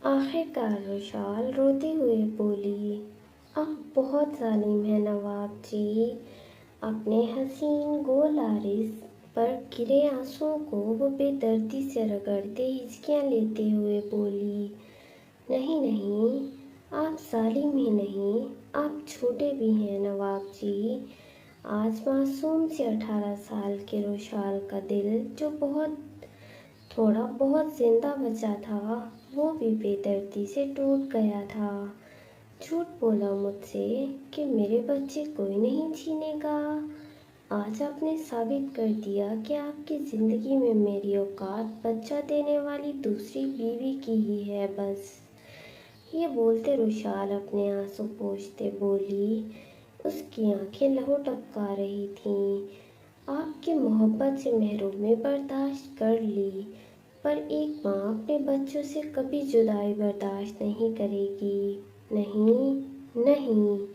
آخر کار روشال روتے ہوئے بولی، آپ بہت ظالم ہیں نواب جی۔ اپنے حسین گول عارض پر گرے آنسوؤں کو وہ بے دردی سے رگڑتے ہچکیاں لیتے ہوئے بولی، نہیں نہیں، آپ ظالم ہی نہیں، آپ چھوٹے بھی ہیں نواب جی۔ آج معصوم سے 18 سال کے روشال کا دل جو تھوڑا بہت زندہ بچا تھا وہ بھی بے دردی سے ٹوٹ گیا تھا۔ جھوٹ بولا مجھ سے کہ میرے بچے کوئی نہیں چھینے گا۔ آج آپ نے ثابت کر دیا کہ آپ کی زندگی میں میری اوقات بچہ دینے والی دوسری بیوی کی ہی ہے بس۔ یہ بولتے روشال اپنے آنسو پوچھتے بولی، اس کی آنکھیں لہو ٹپکا رہی تھیں۔ آپ کی محبت سے محرومی برداشت کر لی، پر ایک ماں اپنے بچوں سے کبھی جدائی برداشت نہیں کرے گی، نہیں نہیں۔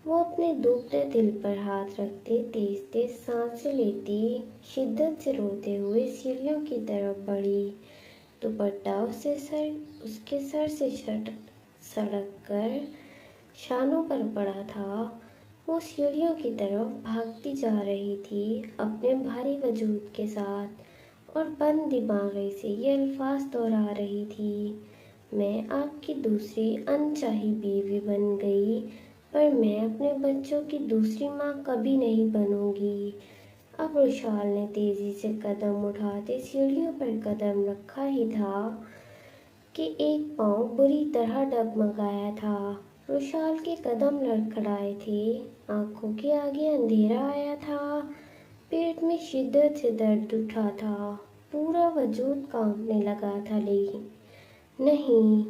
وہ اپنے دکھتے دل پر ہاتھ رکھتے تیز تیز سانسیں لیتی شدت سے روتے ہوئے سیڑھیوں کی طرف بڑھی۔ دوپٹہ اس کے سر سے سڑک کر شانوں پر پڑا تھا۔ وہ سیڑھیوں کی طرف بھاگتی جا رہی تھی اپنے بھاری وجود کے ساتھ، اور بند دماغی سے یہ الفاظ دہرا رہی تھی، میں آپ کی دوسری انچاہی بیوی بن گئی، پر میں اپنے بچوں کی دوسری ماں کبھی نہیں بنوں گی۔ اب روشال نے تیزی سے قدم اٹھاتے سیڑھیوں پر قدم رکھا ہی تھا کہ ایک پاؤں بری طرح ڈگمگایا تھا۔ روشال کے قدم لڑکھڑائے تھے، آنکھوں کے آگے اندھیرا آیا تھا، پیٹ میں شدت سے درد اٹھا تھا، پورا وجود کانپنے لگا تھا، لیکن نہیں،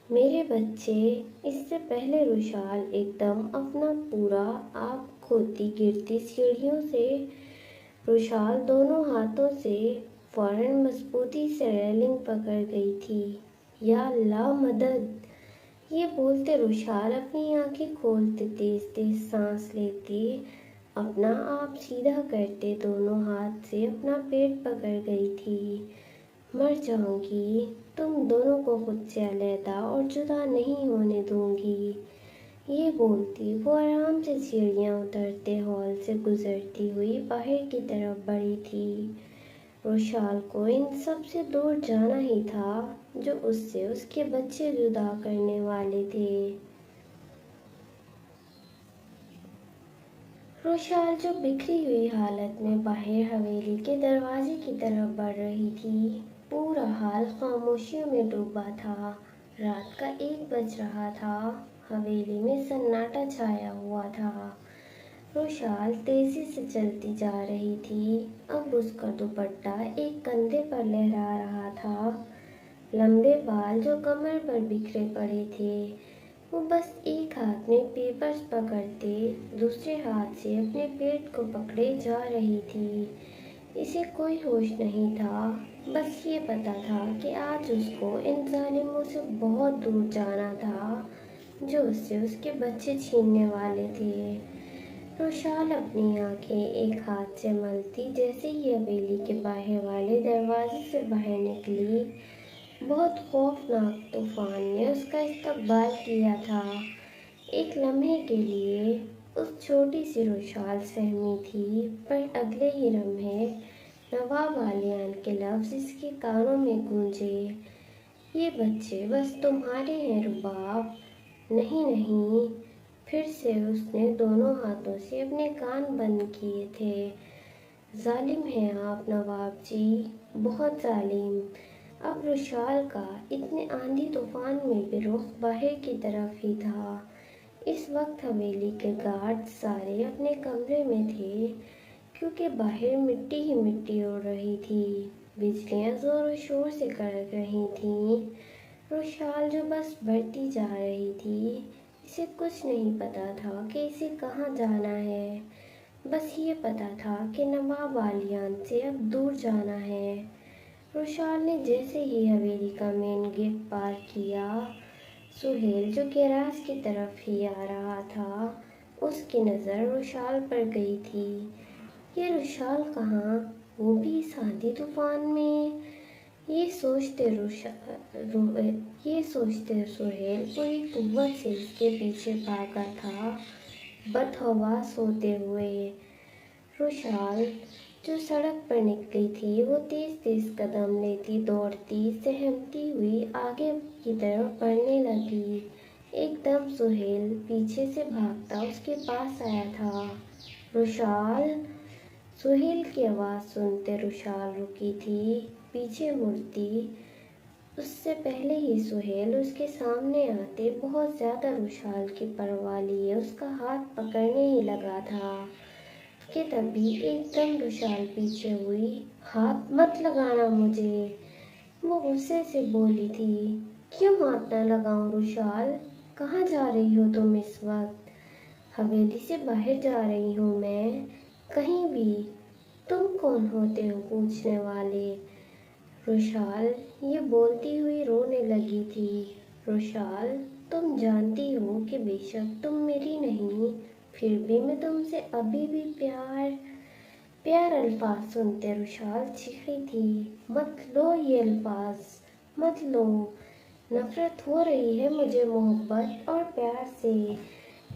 میرے بچے۔ اس سے پہلے روشال ایک دم اپنا پورا آپ کھوتی گرتی سیڑھیوں سے، روشال دونوں ہاتھوں سے فوراً مضبوطی سے ریلنگ پکڑ گئی تھی۔ یا اللہ مدد! یہ بولتے روشال اپنی آنکھیں کھولتے تیز تیز سانس لیتے اپنا آپ سیدھا کرتے دونوں ہاتھ سے اپنا پیٹ پکڑ گئی تھی۔ مر جاؤں گی، تم دونوں کو خود سے علیحدہ اور جدا نہیں ہونے دوں گی۔ یہ بولتی وہ آرام سے سیڑھیاں اترتے ہال سے گزرتی ہوئی باہر کی طرف بڑھی تھی۔ روشال کو ان سب سے دور جانا ہی تھا جو اس سے اس کے بچے جدا کرنے والے تھے۔ روشال جو بکھری ہوئی حالت میں باہر حویلی کے دروازے کی طرف بڑھ رہی تھی، پورا حال خاموشیوں میں ڈوبا تھا۔ رات کا 1 بج رہا تھا، حویلی میں سناٹا چھایا ہوا تھا۔ روشال تیزی سے چلتی جا رہی تھی، اب اس کا دوپٹہ ایک کندھے پر لہرا رہا تھا، لمبے بال جو کمر پر بکھرے پڑے تھے۔ وہ بس ایک ہاتھ میں پیپرز پکڑتے دوسرے ہاتھ سے اپنے پیٹ کو پکڑے جا رہی تھی۔ اسے کوئی ہوش نہیں تھا، بس یہ پتہ تھا کہ آج اس کو ان ظالموں سے بہت دور جانا تھا جو اس سے اس کے بچے چھیننے والے تھے۔ روشال اپنی آنکھیں ایک ہاتھ سے ملتی جیسے ہی حویلی کے باہر والے دروازے سے باہر نکلی، بہت خوفناک طوفان نے اس کا استقبال کیا تھا۔ ایک لمحے کے لیے اس چھوٹی سی روشال سہمی تھی، پر اگلے ہی لمحے نواب عالیان کے لفظ اس کے کانوں میں گونجے، یہ بچے بس تمہارے ہیں رباب۔ نہیں نہیں، پھر سے اس نے دونوں ہاتھوں سے اپنے کان بند کیے تھے۔ ظالم ہیں آپ نواب جی، بہت ظالم۔ اب روشال کا اتنے آندھی طوفان میں بھی رخ باہر کی طرف ہی تھا۔ اس وقت حویلی کے گارڈز سارے اپنے کمرے میں تھے، کیونکہ باہر مٹی ہی مٹی اڑ رہی تھی، بجلیاں زور و شور سے کڑک رہی تھیں۔ روشال جو بس بڑھتی جا رہی تھی، اسے کچھ نہیں پتا تھا کہ اسے کہاں جانا ہے، بس یہ پتا تھا کہ نواب عالیان سے اب دور جانا ہے۔ روشال نے جیسے ہی حویلی کا مین گیٹ پار کیا، سہیل جو گیراج کی طرف ہی آ رہا تھا، اس کی نظر روشال پر گئی تھی۔ یہ روشال کہاں، وہ بھی اس آندھی طوفان میں؟ یہ سوچتے سہیل پوری قوت سے اس کے پیچھے بھاگا تھا، بدحواس ہوتے ہوئے۔ روشال جو سڑک پر نکلی تھی وہ تیز تیز قدم لیتی دوڑتی سہمتی ہوئی آگے کی طرف بڑھنے لگی۔ ایک دم سہیل پیچھے سے بھاگتا اس کے پاس آیا تھا۔ روشال! سہیل کی آواز سنتے روشال رکی تھی، پیچھے مڑتی۔ اس سے پہلے ہی سہیل اس کے سامنے آتے بہت زیادہ روشال کی پرواہ لیے اس کا ہاتھ پکڑنے ہی لگا تھا کہ تبھی ایک دم روشال پیچھے ہوئی۔ ہاتھ مت لگانا مجھے، وہ غصے سے بولی تھی۔ کیوں ہاتھ نہ لگاؤں روشال؟ کہاں جا رہی ہو تم اس وقت؟ حویلی سے باہر جا رہی ہوں میں، کہیں بھی۔ تم کون ہوتے ہو پوچھنے والے؟ روشال یہ بولتی ہوئی رونے لگی تھی۔ روشال تم جانتی ہو کہ بے شک تم میری نہیں، پھر بھی میں تم سے ابھی بھی پیار الفاظ سنتے روشال چیخی تھی۔ مت لو یہ الفاظ، مت لو، نفرت ہو رہی ہے مجھے محبت اور پیار سے۔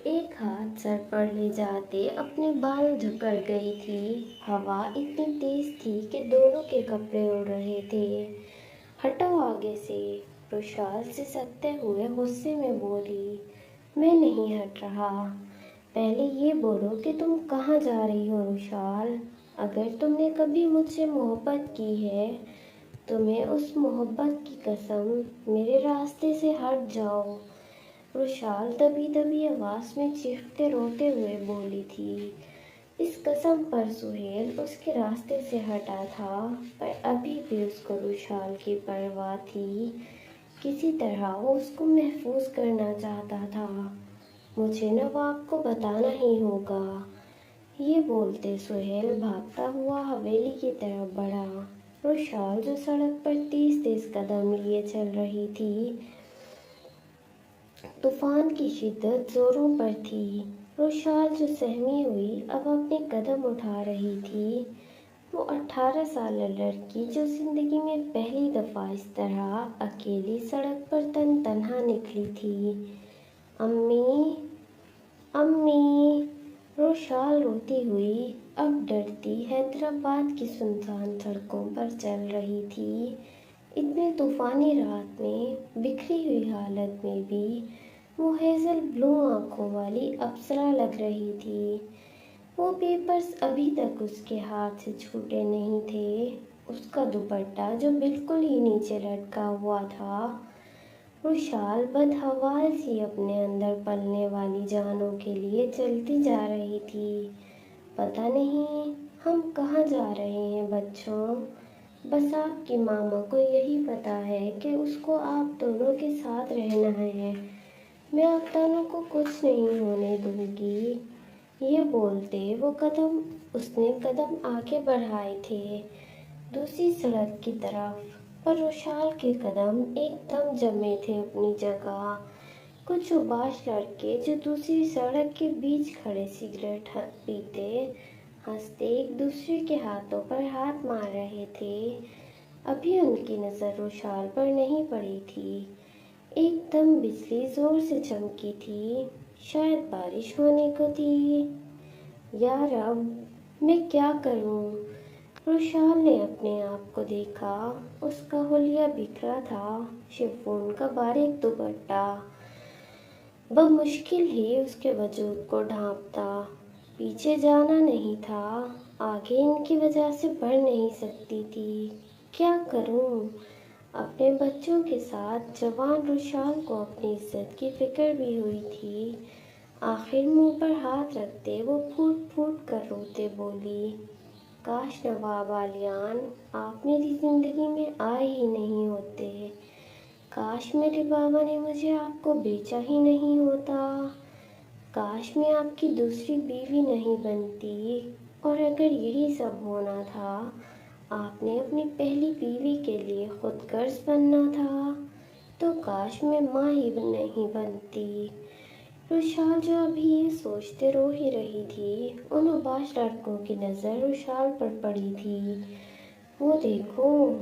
ایک ہاتھ سر پر لے جاتے اپنے بال جھکڑ گئی تھی۔ ہوا اتنی تیز تھی کہ دونوں کے کپڑے اڑ رہے تھے۔ ہٹو آگے سے، روشال سسکتے ہوئے غصے میں بولی۔ میں نہیں ہٹ رہا۔ پہلے یہ بولو کہ تم کہاں جا رہی ہو روشال؟ اگر تم نے کبھی مجھ سے محبت کی ہے تو میں اس محبت کی قسم، میرے راستے سے ہٹ جاؤ۔ روشال دبی دبی آواز میں چیختے روتے ہوئے بولی تھی۔ اس قسم پر سہیل اس کے راستے سے ہٹا تھا، پر ابھی بھی اس کو روشال کی پرواہ تھی۔ کسی طرح وہ اس کو محفوظ کرنا چاہتا تھا۔ مجھے نواب کو بتانا ہی ہوگا۔ یہ بولتے سہیل بھاگتا ہوا حویلی کی طرف بڑھا۔ روشال جو سڑک پر تیز تیز قدم لیے چل رہی تھی، طوفان کی شدت زوروں پر تھی۔ روشال جو سہمی ہوئی اب اپنے قدم اٹھا رہی تھی، وہ 18 سالہ لڑکی جو زندگی میں پہلی دفعہ اس طرح اکیلی سڑک پر تنہا نکلی تھی۔ امی، امی! روشال روتی ہوئی اب ڈرتی حیدرآباد کی سنسان سڑکوں پر چل رہی تھی۔ اتنی طوفانی رات میں بکھری ہوئی حالت میں بھی وہ ہیزل بلو آنکھوں والی اپسرا لگ رہی تھی۔ وہ پیپرز ابھی تک اس کے ہاتھ سے چھوٹے نہیں تھے۔ اس کا دوپٹہ جو بالکل ہی نیچے لٹکا ہوا تھا۔ روشال بدحوال سی اپنے اندر پلنے والی جانوں کے لیے چلتی جا رہی تھی۔ پتہ نہیں ہم کہاں جا رہے ہیں بچوں؟ بس آپ کی ماما کو یہی پتہ ہے کہ اس کو آپ دونوں کے ساتھ رہنا ہے۔ میں آپ دونوں کو کچھ نہیں ہونے دوں گی۔ یہ بولتے اس نے قدم آگے بڑھائے تھے دوسری سڑک کی طرف، پر روشال کے قدم ایک دم جمے تھے اپنی جگہ۔ کچھ اوباش لڑکے جو دوسری سڑک کے بیچ کھڑے سگریٹ پیتے ہنستے ایک دوسرے کے ہاتھوں پر ہاتھ مار رہے تھے۔ ابھی ان کی نظر روشال پر نہیں پڑی تھی۔ ایک دم بجلی زور سے چمکی تھی، شاید بارش ہونے کو تھی۔ یا رب، میں کیا کروں؟ روشال نے اپنے آپ کو دیکھا۔ اس کا حلیہ بکھرا تھا، شفون کا باریک دوپٹہ بمشکل ہی اس کے وجود کو ڈھانپتا۔ پیچھے جانا نہیں تھا، آگے ان کی وجہ سے بڑھ نہیں سکتی تھی۔ کیا کروں؟ اپنے بچوں کے ساتھ جوان روشال کو اپنی عزت کی فکر بھی ہوئی تھی۔ آخر منہ پر ہاتھ رکھتے وہ پھوٹ پھوٹ کر روتے بولی، کاش نواب عالیان آپ میری زندگی میں آئے ہی نہیں ہوتے۔ کاش میرے بابا نے مجھے آپ کو بیچا ہی نہیں ہوتا۔ کاش میں آپ کی دوسری بیوی نہیں بنتی۔ اور اگر یہی سب ہونا تھا، آپ نے اپنی پہلی بیوی کے لیے خود غرض بننا تھا، تو کاش میں ماں ہی نہیں بنتی۔ روشال جو ابھی یہ سوچتے رو ہی رہی تھی، ان اوباش لڑکوں کی نظر روشال پر پڑی تھی۔ وہ دیکھو،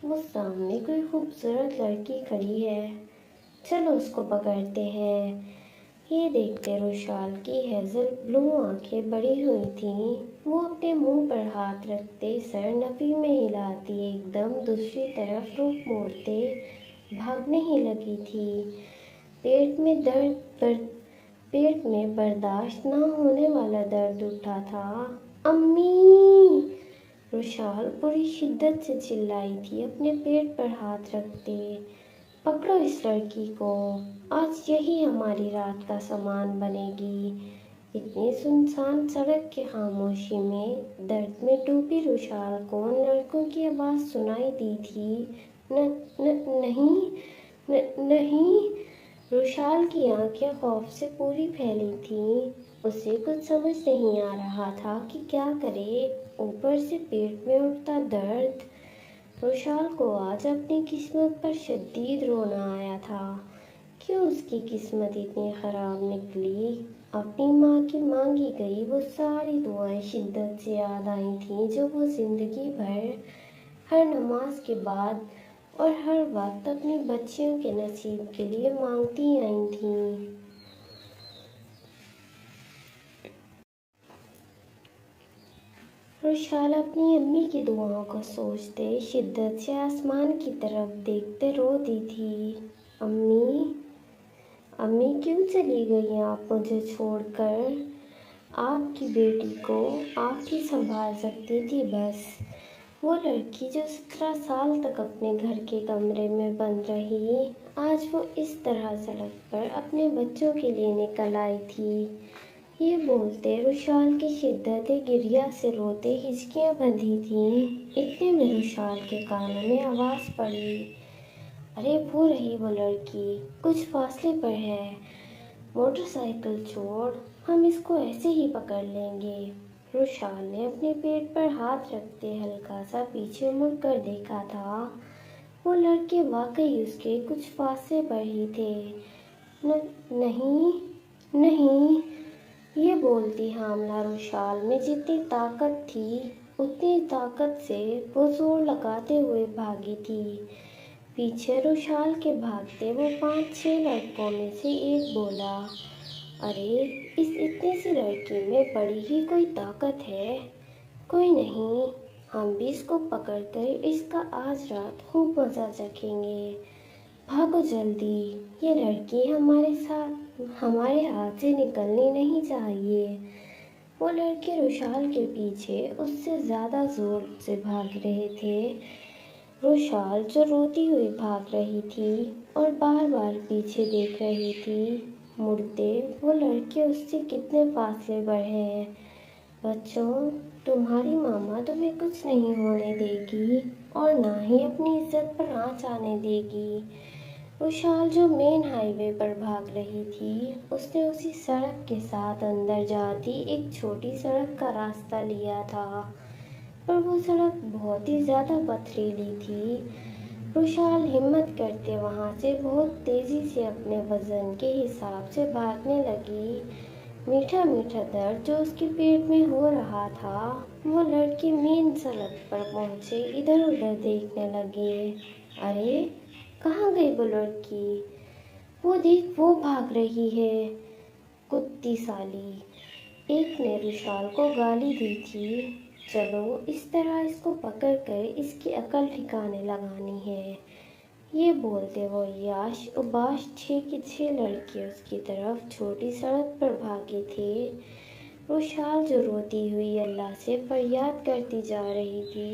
وہ سامنے کوئی خوبصورت لڑکی کھڑی ہے، چلو اس کو پکڑتے ہیں۔ یہ دیکھتے روشال کی ہیزل بلو آنکھیں بڑی ہوئی تھیں۔ وہ اپنے منہ پر ہاتھ رکھتے سر نفی میں ہلاتی ایک دم دوسری طرف رخ موڑتے بھاگنے ہی لگی تھی۔ پیٹ میں برداشت نہ ہونے والا درد اٹھا تھا۔ امی! روشال پوری شدت سے چلائی تھی اپنے پیٹ پر ہاتھ رکھتے۔ پکڑو اس لڑکی کو، آج یہی ہماری رات کا سامان بنے گی۔ اتنی سنسان سڑک کی خاموشی میں درد میں ڈوبی روشال کو ان لڑکوں کی آواز سنائی دی تھی۔ نہیں۔ روشال کی آنکھیں خوف سے پوری پھیلی تھیں۔ اسے کچھ سمجھ نہیں آ رہا تھا کہ کیا کرے، اوپر سے پیٹ میں اٹھتا درد۔ روشال کو آج اپنی قسمت پر شدید رونا آیا تھا۔ کیوں اس کی قسمت اتنی خراب نکلی؟ اپنی ماں کی مانگی گئی وہ ساری دعائیں شدت سے یاد آئی تھیں جو وہ زندگی بھر ہر نماز کے بعد اور ہر وقت اپنی بچیوں کے نصیب کے لیے مانگتی آئی تھیں۔ روشال اپنی امی کی دعاؤں کو سوچتے شدت سے آسمان کی طرف دیکھتے روتی تھی۔ امی کیوں چلی گئی آپ مجھے چھوڑ کر؟ آپ کی بیٹی کو آپ ہی سنبھال سکتی تھی بس۔ وہ لڑکی جو 17 سال تک اپنے گھر کے کمرے میں بند رہی، آج وہ اس طرح سڑک پر اپنے بچوں کے لیے نکل آئی تھی۔ یہ بولتے روشال کی شدت گریہ سے روتے ہچکیاں بندھی تھیں۔ اتنے میں روشال کے کانوں میں آواز پڑی، ارے وہ رہی وہ لڑکی، کچھ فاصلے پر ہے، موٹر سائیکل چھوڑ، ہم اس کو ایسے ہی پکڑ لیں گے۔ روشال نے اپنے پیٹ پر ہاتھ رکھتے ہلکا سا پیچھے مڑ کر دیکھا تھا۔ وہ لڑکے واقعی اس کے کچھ فاصلے پر ہی تھے۔ نہیں، یہ بولتی حاملہ روشال میں جتنی طاقت تھی اتنی طاقت سے وہ زور لگاتے ہوئے بھاگی تھی۔ پیچھے روشال کے بھاگتے وہ 5-6 لڑکوں میں سے ایک بولا، ارے اس اتنی سی لڑکی میں بڑی ہی کوئی طاقت ہے، کوئی نہیں، ہم بھی اس کو پکڑ کر اس کا آج رات خوب مزہ چکھیں گے، بھاگو جلدی، یہ لڑکی ہمارے ہاتھ سے نکلنی نہیں چاہیے۔ وہ لڑکے روشال کے پیچھے اس سے زیادہ زور سے بھاگ رہے تھے۔ روشال جو روتی ہوئی بھاگ رہی تھی اور بار بار پیچھے دیکھ رہی تھی، مڑتے وہ لڑکے اس سے کتنے فاصلے پر ہیں۔ بچوں، تمہاری ماما تمہیں کچھ نہیں ہونے دے گی اور نہ ہی اپنی عزت پر آنچ آنے دے گی۔ روشال جو مین ہائی وے پر بھاگ رہی تھی، اس نے اسی سڑک کے ساتھ اندر جاتی ایک چھوٹی سڑک کا راستہ لیا تھا، پر وہ سڑک بہت ہی زیادہ پتھریلی تھی۔ روشال ہمت کرتے وہاں سے بہت تیزی سے اپنے وزن کے حساب سے بھاگنے لگی۔ میٹھا میٹھا درد جو اس کے پیٹ میں ہو رہا تھا، وہ لڑکے مین سڑک پر پہنچے ادھر ادھر دیکھنے لگے، ارے کہاں گئی وہ لڑکی؟ وہ دیکھ وہ بھاگ رہی ہے، کتی سالی، ایک نے روشال کو گالی دی تھی۔ چلو اس طرح اس کو پکڑ کر اس کی عقل ٹھکانے لگانی ہے۔ یہ بولتے وہ یاش اباش 6 کے 6 لڑکے اس کی طرف چھوٹی سڑک پر بھاگے تھے۔ روشال جو روتی ہوئی اللہ سے فریاد کرتی جا رہی تھی،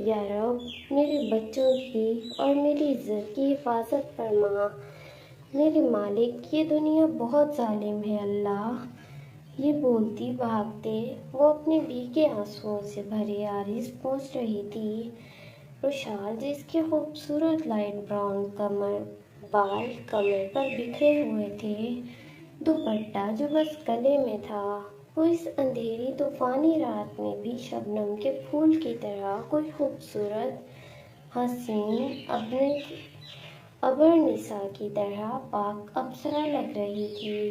یا رب میرے بچوں کی اور میری عزت کی حفاظت فرما، میرے مالک یہ دنیا بہت ظالم ہے اللہ۔ یہ بولتی بھاگتے وہ اپنے بھیگے آنسوؤں سے بھرے عارض پہنچ رہی تھی۔ روشال جس کے خوبصورت لائٹ براؤن بال کمر پر بکھرے ہوئے تھے، دوپٹہ جو بس گلے میں تھا، وہ اس اندھیری طوفانی رات میں بھی شبنم کے پھول کی طرح کوئی خوبصورت حسین ابر نساء کی طرح پاک ابصرہ لگ رہی تھی۔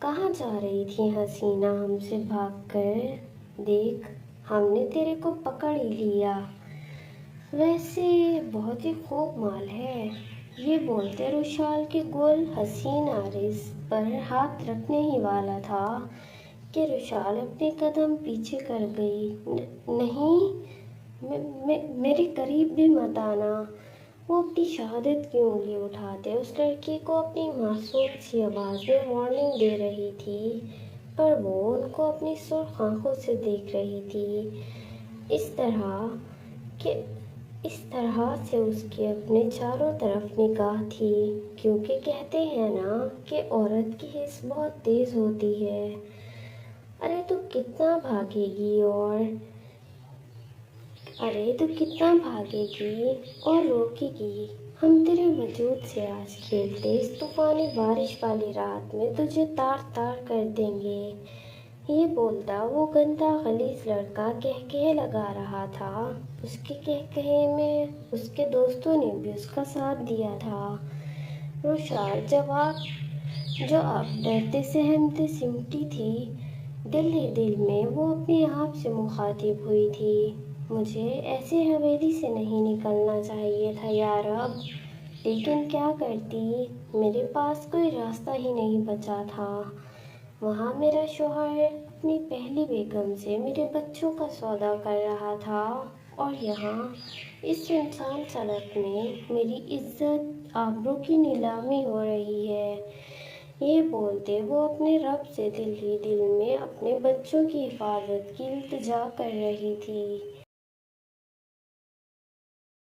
کہاں جا رہی تھی حسینہ ہم سے بھاگ کر؟ دیکھ، ہم نے تیرے کو پکڑ ہی لیا۔ ویسے بہت ہی خوب مال ہے۔ یہ بولتے رشال کے گول حسین عارض پر ہاتھ رکھنے ہی والا تھا کہ رشال اپنے قدم پیچھے کر گئی۔ نہیں، میرے قریب بھی مت آنا۔ وہ اپنی شہادت کی انگلی اٹھاتے اس لڑکی کو اپنی معصوم سی آواز میں وارننگ دے رہی تھی، پر وہ ان کو اپنی سرخ آنکھوں سے دیکھ رہی تھی، اس طرح سے اس کی اپنے چاروں طرف نگاہ تھی، کیونکہ کہتے ہیں نا کہ عورت کی حس بہت تیز ہوتی ہے۔ ارے تو کتنا بھاگے گی اور روکے گی؟ ہم تیرے وجود سے آج کھیلتے اس طوفانی بارش والی رات میں تجھے تار تار کر دیں گے۔ یہ بولتا وہ گندا غلیظ لڑکا کہکہے لگا رہا تھا۔ اس کے کہکہے میں اس کے دوستوں نے بھی اس کا ساتھ دیا تھا۔ رشال جو اب ڈرتے سہمتے سمٹی تھی، دل ہی دل میں وہ اپنے آپ سے مخاطب ہوئی تھی، مجھے ایسے حویلی سے نہیں نکلنا چاہیے تھا یارب، لیکن کیا کرتی، میرے پاس کوئی راستہ ہی نہیں بچا تھا۔ وہاں میرا شوہر اپنی پہلی بیگم سے میرے بچوں کا سودا کر رہا تھا، اور یہاں اس سنسان سڑک میں میری عزت آبرو کی نیلامی ہو رہی ہے۔ یہ بولتے وہ اپنے رب سے دل ہی دل میں اپنے بچوں کی حفاظت کی التجا کر رہی تھی۔